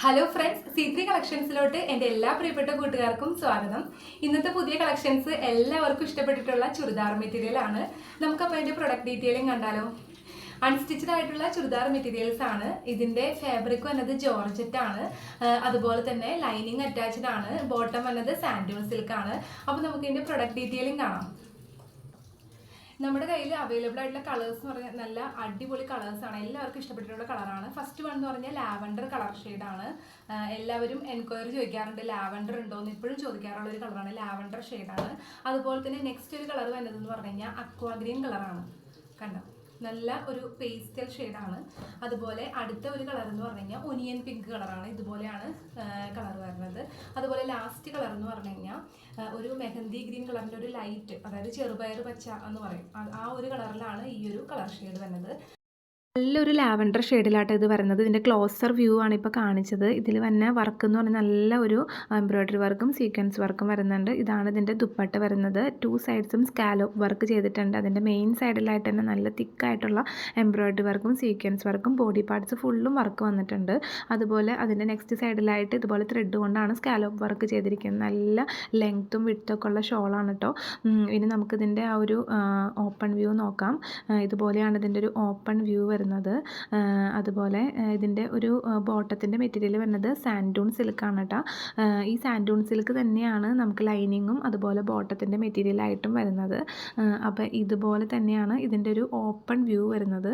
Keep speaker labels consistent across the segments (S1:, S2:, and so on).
S1: Hello friends, C3 കളക്ഷൻസിലോട്ട് എൻ്റെ എല്ലാ പ്രിയപ്പെട്ട കൂട്ടുകാർക്കും സ്വാഗതം. ഇന്നത്തെ പുതിയ കളക്ഷൻസ് എല്ലാവർക്കും ഇഷ്ടപ്പെട്ടിട്ടുള്ള ചുരിദാർ മെറ്റീരിയൽ ആണ്. നമുക്കപ്പോൾ അതിൻ്റെ പ്രൊഡക്റ്റ് ഡീറ്റെയിലും കണ്ടാലോ. അൺസ്റ്റിച്ചഡ് ആയിട്ടുള്ള ചുരിദാർ മെറ്റീരിയൽസ് ആണ്. ഇതിൻ്റെ ഫാബ്രിക് വന്നത് ജോർജറ്റ് ആണ്. അതുപോലെ തന്നെ ലൈനിങ് അറ്റാച്ച്ഡ് ആണ്. ബോട്ടം വന്നത് സാൻഡൂൺ സിൽക്ക് ആണ്. അപ്പോൾ നമുക്ക് ഇതിൻ്റെ പ്രൊഡക്റ്റ് ഡീറ്റെയിലും കാണാം. നമ്മുടെ കയ്യിൽ അവൈലബിൾ ആയിട്ടുള്ള കളേഴ്സ് എന്ന് പറഞ്ഞാൽ നല്ല അടിപൊളി കളേഴ്സാണ്. എല്ലാവർക്കും ഇഷ്ടപ്പെട്ടിട്ടുള്ള കളറാണ്. ഫസ്റ്റ് വൺ എന്ന് പറഞ്ഞാൽ ലാവൻഡർ കളർ ഷെയ്ഡാണ്. എല്ലാവരും എൻക്വയറി ചോദിക്കാറുണ്ട് ലാവൻഡർ ഉണ്ടോ എന്ന് എപ്പോഴും ചോദിക്കാറുള്ള ഒരു കളറാണ്. ലാവൻഡർ ഷെയ്ഡാണ്. അതുപോലെ തന്നെ നെക്സ്റ്റ് ഒരു കളർ വരുന്നതെന്ന് പറഞ്ഞു കഴിഞ്ഞാൽ അക്വാ ഗ്രീൻ കളറാണ്. കണ്ടോ, നല്ല ഒരു പേസ്റ്റൽ ഷെയ്ഡാണ്. അതുപോലെ അടുത്ത ഒരു കളർ എന്ന് പറഞ്ഞു കഴിഞ്ഞാൽ ഒനിയൻ പിങ്ക് കളറാണ്. ഇതുപോലെയാണ് കളർ വരുന്നത്. അതുപോലെ ലാസ്റ്റ് കളർ എന്ന് പറഞ്ഞു കഴിഞ്ഞാൽ ഒരു മെഹന്തി ഗ്രീൻ കളറിൻ്റെ ഒരു ലൈറ്റ്, അതായത് ചെറുപയർ പച്ച എന്ന് പറയും, ആ ഒരു കളറിലാണ് ഈ ഒരു കളർ ഷെയ്ഡ് വരുന്നത്. നല്ലൊരു ലാവൻഡർ ഷെയ്ഡിലായിട്ട് ഇത് വരുന്നത്. ഇതിൻ്റെ ക്ലോസർ വ്യൂ ആണ് ഇപ്പോൾ കാണിച്ചത്. ഇതിൽ വന്ന വർക്ക് എന്ന് പറഞ്ഞാൽ നല്ല ഒരു എംബ്രോയ്ഡറി വർക്കും സീക്വൻസ് വർക്കും വരുന്നുണ്ട്. ഇതാണ് ഇതിൻ്റെ ദുപ്പട്ട വരുന്നത്. 2 സൈഡ്സും സ്കാലോപ്പ് വർക്ക് ചെയ്തിട്ടുണ്ട്. അതിൻ്റെ മെയിൻ സൈഡിലായിട്ട് തന്നെ നല്ല തിക്കായിട്ടുള്ള എംബ്രോയ്ഡറി വർക്കും സീക്വൻസ് വർക്കും ബോഡി പാർട്സ് ഫുള്ളും വർക്ക് വന്നിട്ടുണ്ട്. അതുപോലെ അതിൻ്റെ നെക്സ്റ്റ് സൈഡിലായിട്ട് ഇതുപോലെ ത്രെഡ് കൊണ്ടാണ് സ്കാലോപ്പ് വർക്ക് ചെയ്തിരിക്കുന്നത്. നല്ല ലെങ്ത്തും വിഡ്ത്തൊക്കെ ഉള്ള ഷോളാണ് കേട്ടോ. ഇനി നമുക്കിതിൻ്റെ ആ ഒരു ഓപ്പൺ വ്യൂ നോക്കാം. ഇതുപോലെയാണ് ഇതിൻ്റെ ഒരു ഓപ്പൺ വ്യൂ വരുന്നത്. അതുപോലെ ഇതിൻ്റെ ഒരു ബോട്ടത്തിൻ്റെ മെറ്റീരിയൽ വരുന്നത് സാൻഡൂൺ സിൽക്കാണ് കേട്ടോ. ഈ സാൻഡൂൺ സിൽക്ക് തന്നെയാണ് നമുക്ക് ലൈനിങ്ങും അതുപോലെ ബോട്ടത്തിൻ്റെ മെറ്റീരിയലായിട്ടും വരുന്നത്. അപ്പോൾ ഇതുപോലെ തന്നെയാണ് ഇതിൻ്റെ ഒരു ഓപ്പൺ വ്യൂ വരുന്നത്.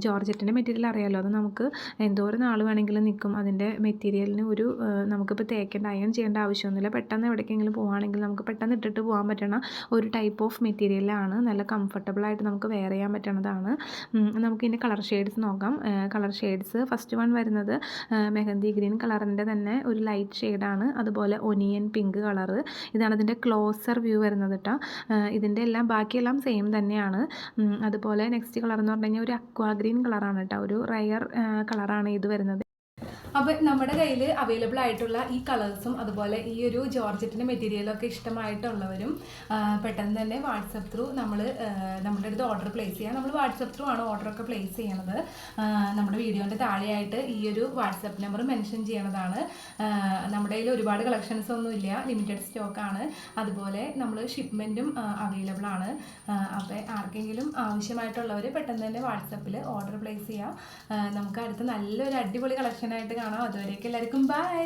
S1: ജോർജറ്റിൻ്റെ മെറ്റീരിയൽ അറിയാമല്ലോ, അത് നമുക്ക് എന്തോരം നാൾ വേണമെങ്കിലും നിൽക്കും. അതിൻ്റെ മെറ്റീരിയലിന് ഒരു നമുക്കിപ്പോൾ തേക്കേണ്ട അയൺ ചെയ്യേണ്ട ആവശ്യമൊന്നുമില്ല. പെട്ടെന്ന് എവിടേക്കെങ്കിലും പോവുകയാണെങ്കിൽ നമുക്ക് പെട്ടെന്ന് ഇട്ടിട്ട് പോകാൻ പറ്റണ ഒരു ടൈപ്പ് ഓഫ് മെറ്റീരിയലാണ്. നല്ല കംഫർട്ടബിളായിട്ട് നമുക്ക് വെയർ ചെയ്യാൻ പറ്റണതാണ്. നമുക്ക് ഇതിൻ്റെ കളർ ഷെയ്ഡ്സ് നോക്കാം. കളർ ഷെയ്ഡ്സ് ഫസ്റ്റ് വൺ വരുന്നത് മെഹന്തി ഗ്രീൻ കളറിൻ്റെ തന്നെ ഒരു ലൈറ്റ് ഷെയ്ഡാണ്. അതുപോലെ ഒനിയൻ പിങ്ക് കളറ്. ഇതാണ് ഇതിൻ്റെ ക്ലോസർ വ്യൂ വരുന്നത് കേട്ടോ. ഇതിൻ്റെ എല്ലാം ബാക്കിയെല്ലാം സെയിം തന്നെയാണ്. അതുപോലെ നെക്സ്റ്റ് കളർ എന്ന് പറഞ്ഞു കഴിഞ്ഞാൽ ഒരു അക്വാ ഗ്രീൻ കളറാണ് കേട്ടോ. ഒരു റയർ കളറാണ് ഇത് വരുന്നത്. അപ്പോൾ നമ്മുടെ കയ്യിൽ അവൈലബിൾ ആയിട്ടുള്ള ഈ കളേഴ്സും അതുപോലെ ഈ ഒരു ജോർജറ്റിൻ്റെ മെറ്റീരിയലൊക്കെ ഇഷ്ടമായിട്ടുള്ളവരും പെട്ടെന്ന് തന്നെ വാട്സപ്പ് ത്രൂ നമ്മുടെ അടുത്ത് ഓർഡർ പ്ലേസ് ചെയ്യാം. നമ്മൾ വാട്സപ്പ് ത്രൂ ആണ് ഓർഡറൊക്കെ പ്ലേസ് ചെയ്യണത്. നമ്മുടെ വീഡിയോൻ്റെ താഴെയായിട്ട് ഈ ഒരു വാട്സപ്പ് നമ്പർ മെൻഷൻ ചെയ്യണതാണ്. നമ്മുടെ കയ്യിൽ ഒരുപാട് കളക്ഷൻസ് ഒന്നുമില്ല, ലിമിറ്റഡ് സ്റ്റോക്കാണ്. അതുപോലെ നമ്മൾ ഷിപ്മെൻറ്റും അവൈലബിൾ ആണ്. അപ്പോൾ ആർക്കെങ്കിലും ആവശ്യമായിട്ടുള്ളവർ പെട്ടെന്ന് തന്നെ വാട്സപ്പിൽ ഓർഡർ പ്ലേസ് ചെയ്യാം. നമുക്ക് അടുത്ത് നല്ലൊരു അടിപൊളി കളക്ഷനായിട്ട് കാണാം. അതുവരേക്കും എല്ലാവർക്കും ബൈ.